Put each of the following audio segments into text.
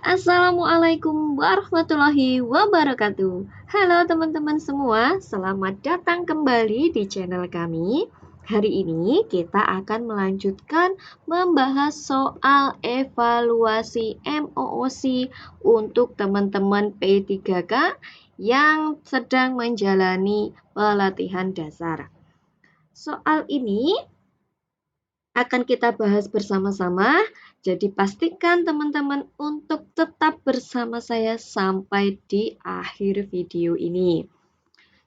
Assalamualaikum warahmatullahi wabarakatuh. Halo teman-teman semua, selamat datang kembali di channel kami. Hari ini kita akan melanjutkan membahas soal evaluasi MOOC untuk teman-teman P3K yang sedang menjalani pelatihan dasar. Soal ini akan kita bahas bersama-sama. Jadi pastikan teman-teman untuk tetap bersama saya sampai di akhir video ini.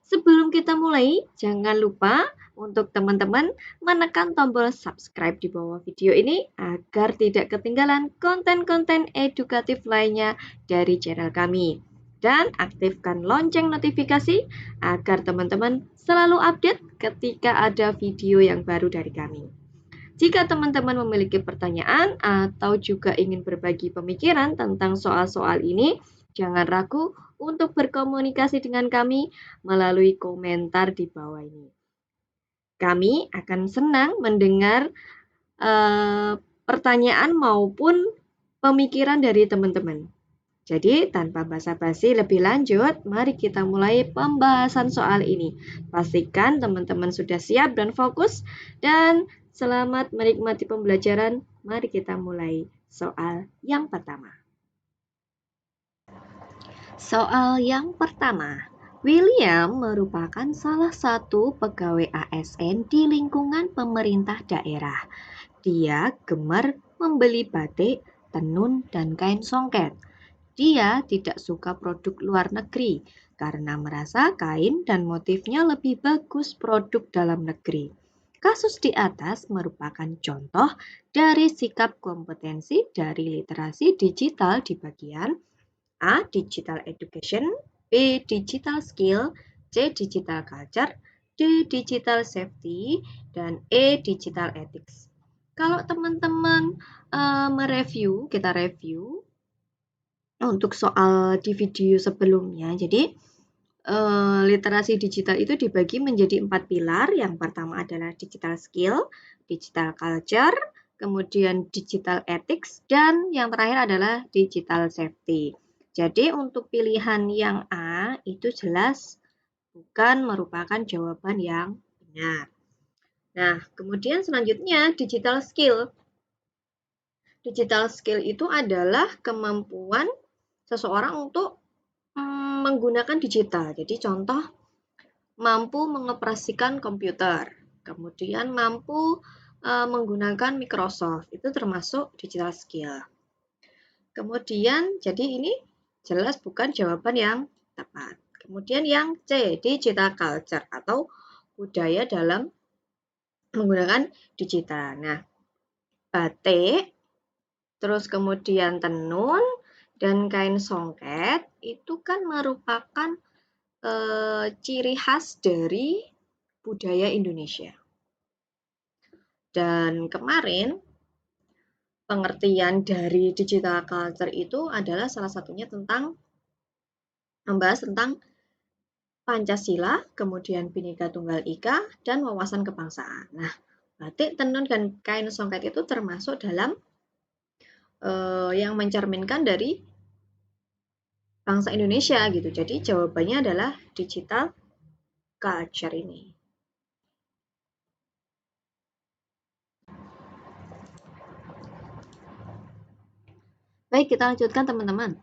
Sebelum kita mulai, jangan lupa untuk teman-teman menekan tombol subscribe di bawah video ini agar tidak ketinggalan konten-konten edukatif lainnya dari channel kami. Dan aktifkan lonceng notifikasi agar teman-teman selalu update ketika ada video yang baru dari kami. Jika teman-teman memiliki pertanyaan atau juga ingin berbagi pemikiran tentang soal-soal ini, jangan ragu untuk berkomunikasi dengan kami melalui komentar di bawah ini. Kami akan senang mendengar pertanyaan maupun pemikiran dari teman-teman. Jadi, tanpa basa-basi lebih lanjut, mari kita mulai pembahasan soal ini. Pastikan teman-teman sudah siap dan fokus, dan selamat menikmati pembelajaran. Mari kita mulai soal yang pertama. Soal yang pertama. William merupakan salah satu pegawai ASN di lingkungan pemerintah daerah. Dia gemar membeli batik, tenun, dan kain songket. Dia tidak suka produk luar negeri karena merasa kain dan motifnya lebih bagus produk dalam negeri. Kasus di atas merupakan contoh dari sikap kompetensi dari literasi digital di bagian A. Digital Education, B. Digital Skill, C. Digital Culture, D. Digital Safety, dan E. Digital Ethics. Kalau teman-teman kita review untuk soal di video sebelumnya. Jadi literasi digital itu dibagi menjadi 4 pilar. Yang pertama adalah digital skill, digital culture, kemudian digital ethics, dan yang terakhir adalah digital safety. Jadi untuk pilihan yang A itu jelas bukan merupakan jawaban yang benar. Nah, kemudian selanjutnya digital skill. Digital skill itu adalah kemampuan seseorang untuk menggunakan digital. Jadi contoh, mampu mengoperasikan komputer, kemudian mampu menggunakan Microsoft, itu termasuk digital skill. Kemudian, jadi ini jelas bukan jawaban yang tepat. Kemudian yang C, digital culture atau budaya dalam menggunakan digital. Nah, batik, terus kemudian tenun, dan kain songket itu kan merupakan ciri khas dari budaya Indonesia. Dan kemarin pengertian dari digital culture itu adalah salah satunya tentang membahas tentang Pancasila, kemudian Bhinneka Tunggal Ika, dan wawasan kebangsaan. Nah, batik, tenun, dan kain songket itu termasuk dalam yang mencerminkan dari bangsa Indonesia gitu. Jadi jawabannya adalah digital culture ini. Baik, kita lanjutkan teman-teman.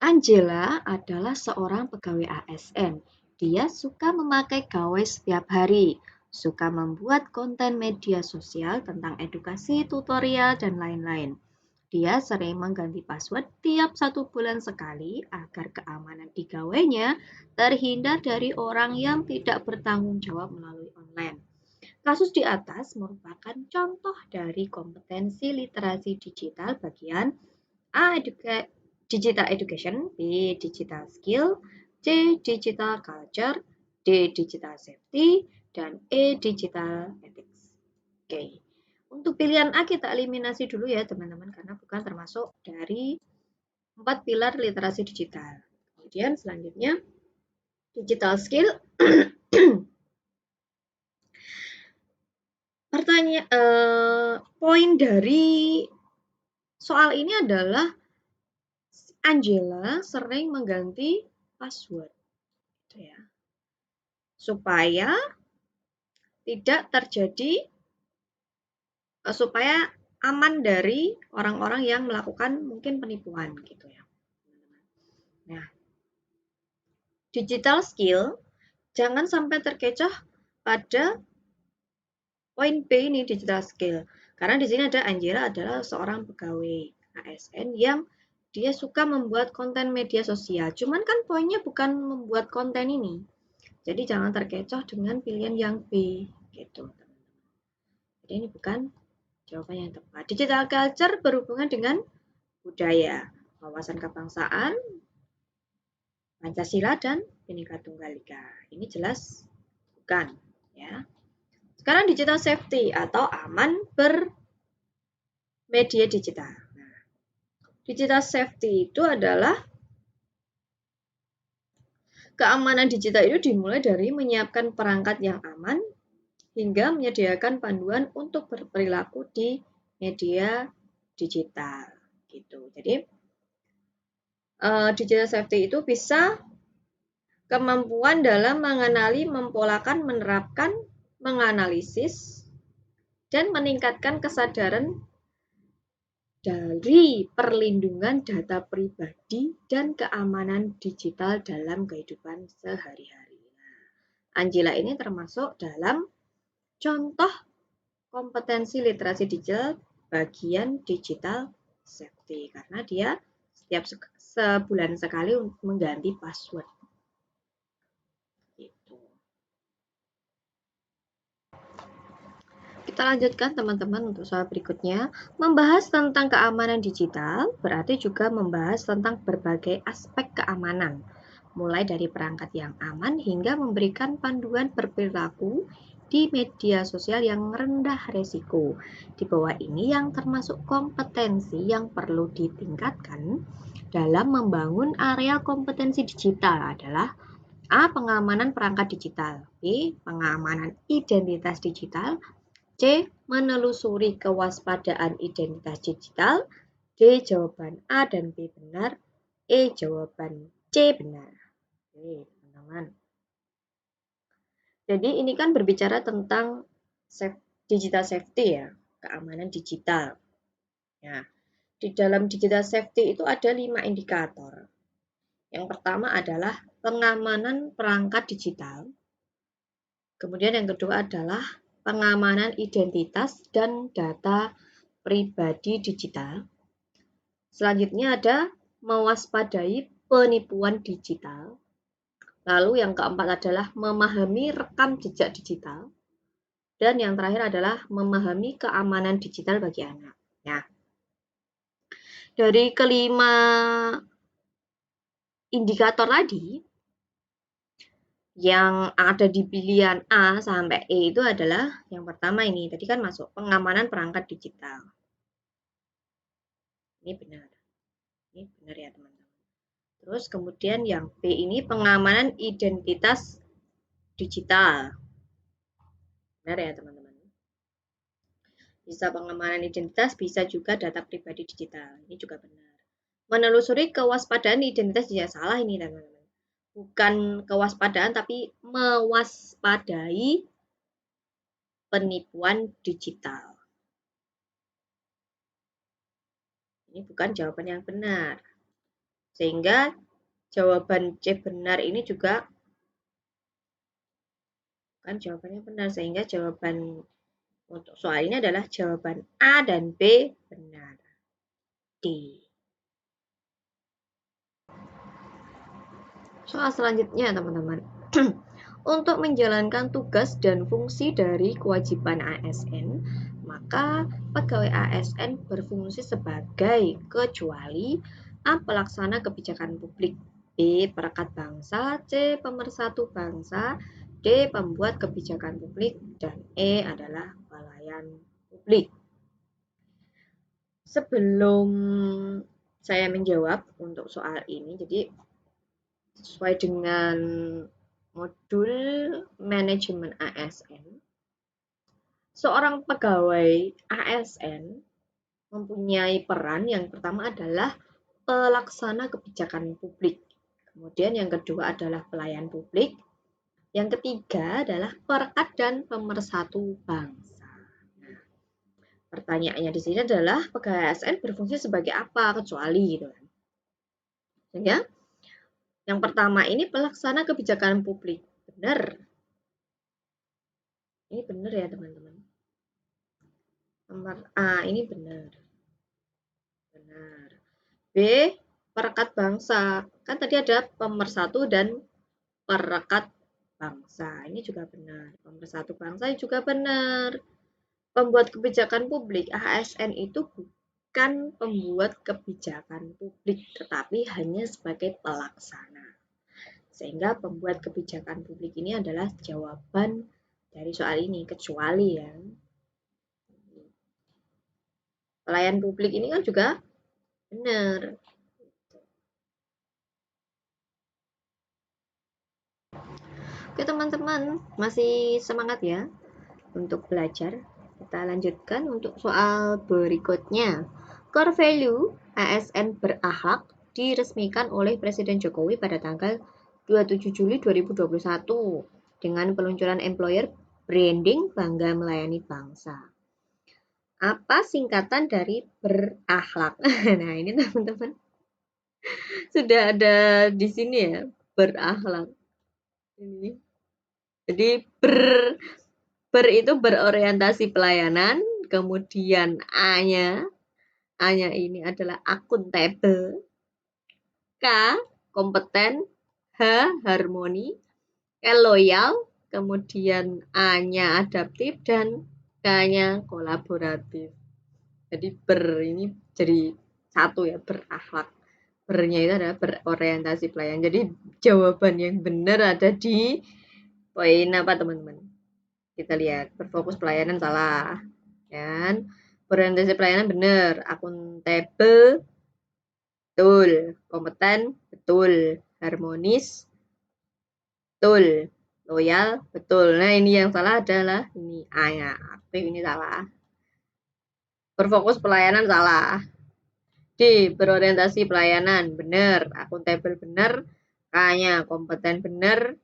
Angela adalah seorang pegawai ASN. Dia suka memakai gawai setiap hari, suka membuat konten media sosial tentang edukasi, tutorial, dan lain-lain. Dia sering mengganti password tiap 1 bulan sekali agar keamanan di gawainya terhindar dari orang yang tidak bertanggung jawab melalui online. Kasus di atas merupakan contoh dari kompetensi literasi digital bagian A. Digital Education, B. Digital Skill, C. Digital Culture, D. Digital Safety, dan E. Digital Ethics. Oke. Untuk pilihan A kita eliminasi dulu ya teman-teman karena bukan termasuk dari 4 pilar literasi digital. Kemudian selanjutnya digital skill. Poin dari soal ini adalah Angela sering mengganti password, gitu ya, supaya tidak terjadi, supaya aman dari orang-orang yang melakukan mungkin penipuan, gitu ya. Nah, digital skill jangan sampai terkecoh pada poin B ini, digital skill. Karena di sini ada Angela adalah seorang pegawai ASN yang dia suka membuat konten media sosial. Cuman kan poinnya bukan membuat konten ini. Jadi jangan terkecoh dengan pilihan yang B gitu. Jadi ini bukan jawaban yang tepat. Digital culture berhubungan dengan budaya, wawasan kebangsaan, Pancasila dan Bhinneka Tunggal Ika. Ini jelas bukan, ya. Sekarang digital safety atau aman bermedia digital. Nah, digital safety itu adalah keamanan digital itu dimulai dari menyiapkan perangkat yang aman hingga menyediakan panduan untuk berperilaku di media digital gitu. Jadi digital safety itu bisa kemampuan dalam mengenali, mempolakan, menerapkan, menganalisis, dan meningkatkan kesadaran dari perlindungan data pribadi dan keamanan digital dalam kehidupan sehari-hari. Angela ini termasuk dalam contoh kompetensi literasi digital bagian digital safety karena dia setiap sebulan sekali mengganti password. Gitu. Kita lanjutkan teman-teman untuk soal berikutnya. Membahas tentang keamanan digital berarti juga membahas tentang berbagai aspek keamanan. Mulai dari perangkat yang aman hingga memberikan panduan berperilaku di media sosial yang rendah resiko. Di bawah ini yang termasuk kompetensi yang perlu ditingkatkan dalam membangun area kompetensi digital adalah A. Pengamanan perangkat digital, B. Pengamanan identitas digital, C. Menelusuri kewaspadaan identitas digital, D. Jawaban A dan B benar, E. Jawaban C benar. Oke, teman-teman. Jadi ini kan berbicara tentang digital safety ya, keamanan digital. Ya, di dalam digital safety itu ada 5 indikator. Yang pertama adalah pengamanan perangkat digital. Kemudian yang kedua adalah pengamanan identitas dan data pribadi digital. Selanjutnya ada mewaspadai penipuan digital. Lalu yang keempat adalah memahami rekam jejak digital. Dan yang terakhir adalah memahami keamanan digital bagi anak. Ya. Dari kelima indikator tadi, yang ada di pilihan A sampai E itu adalah yang pertama ini. Tadi kan masuk pengamanan perangkat digital. Ini benar. Ini benar ya teman-teman. Terus kemudian yang B ini pengamanan identitas digital. Benar ya teman-teman. Bisa pengamanan identitas, bisa juga data pribadi digital. Ini juga benar. Menelusuri kewaspadaan identitas tidak salah ini teman-teman. Bukan kewaspadaan tapi mewaspadai penipuan digital. Ini bukan jawaban yang benar. Sehingga jawaban C benar ini juga kan jawabannya benar. Sehingga jawaban untuk soal ini adalah jawaban A dan B benar. D. Soal selanjutnya teman-teman. Untuk menjalankan tugas dan fungsi dari kewajiban ASN, maka pegawai ASN berfungsi sebagai kecuali A. Pelaksana kebijakan publik, B. Perekat bangsa, C. Pemersatu bangsa, D. Pembuat kebijakan publik, dan E adalah pelayan publik. Sebelum saya menjawab untuk soal ini, jadi sesuai dengan modul manajemen ASN, seorang pegawai ASN mempunyai peran yang pertama adalah pelaksana kebijakan publik. Kemudian yang kedua adalah pelayan publik. Yang ketiga adalah perekat dan pemersatu bangsa. Nah, pertanyaannya di sini adalah pegawai ASN berfungsi sebagai apa kecuali gitu kan. Sehingga yang pertama ini pelaksana kebijakan publik. Benar. Ini benar ya teman-teman. Nomor A ini benar. Benar. B, perekat bangsa. Kan tadi ada pemersatu dan perekat bangsa. Ini juga benar. Pemersatu bangsa juga benar. Pembuat kebijakan publik, ASN itu bukan pembuat kebijakan publik, tetapi hanya sebagai pelaksana. Sehingga pembuat kebijakan publik ini adalah jawaban dari soal ini, kecuali ya. Pelayan publik ini kan juga benar. Oke teman-teman, masih semangat ya untuk belajar? Kita lanjutkan untuk soal berikutnya. Core value ASN berakhlak diresmikan oleh Presiden Jokowi pada tanggal 27 Juli 2021 dengan peluncuran employer branding bangga melayani bangsa. Apa singkatan dari berakhlak? Nah, ini teman-teman sudah ada di sini ya, berakhlak. Ini. Jadi ber itu berorientasi pelayanan, kemudian A-nya ini adalah akuntabel, K kompeten, H harmoni, L loyal, kemudian A-nya adaptif dan K-nya kolaboratif. Jadi ini jadi satu ya, berakhlak. Bernya itu adalah berorientasi pelayanan. Jadi jawaban yang benar ada di poin apa teman-teman? Kita lihat, berfokus pelayanan salah. Dan berorientasi pelayanan benar, akuntabel betul, kompeten betul, harmonis betul, loyal betul. Nah, ini yang salah adalah ini A-nya, aktif ini salah. Berfokus pelayanan salah. D, berorientasi pelayanan benar, akuntabel benar, K-nya kompeten benar,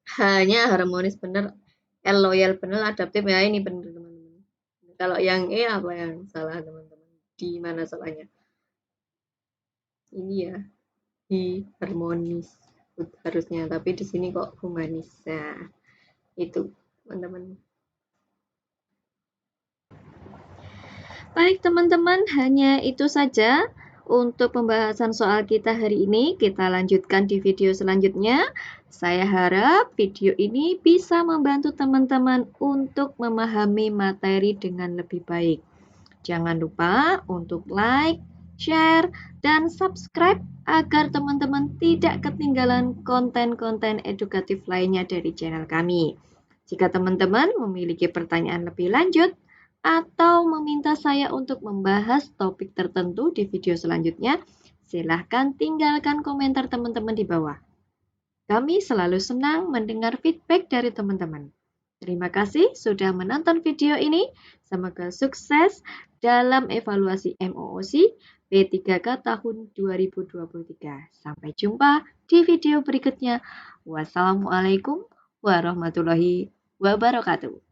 H-nya harmonis benar, L loyal benar, adaptif ya ini benar teman-teman. Kalau yang E apa yang salah teman-teman? Di mana salahnya? Ini ya, di harmonis harusnya, tapi di sini kok humanis. Nah, itu teman-teman. Baik teman-teman, hanya itu saja untuk pembahasan soal kita hari ini. Kita lanjutkan di video selanjutnya. Saya harap video ini bisa membantu teman-teman untuk memahami materi dengan lebih baik. Jangan lupa untuk like, share, dan subscribe agar teman-teman tidak ketinggalan konten-konten edukatif lainnya dari channel kami. Jika teman-teman memiliki pertanyaan lebih lanjut, atau meminta saya untuk membahas topik tertentu di video selanjutnya, silahkan tinggalkan komentar teman-teman di bawah. Kami selalu senang mendengar feedback dari teman-teman. Terima kasih sudah menonton video ini. Semoga sukses dalam evaluasi MOOC P3K tahun 2023. Sampai jumpa di video berikutnya. Wassalamualaikum warahmatullahi wabarakatuh.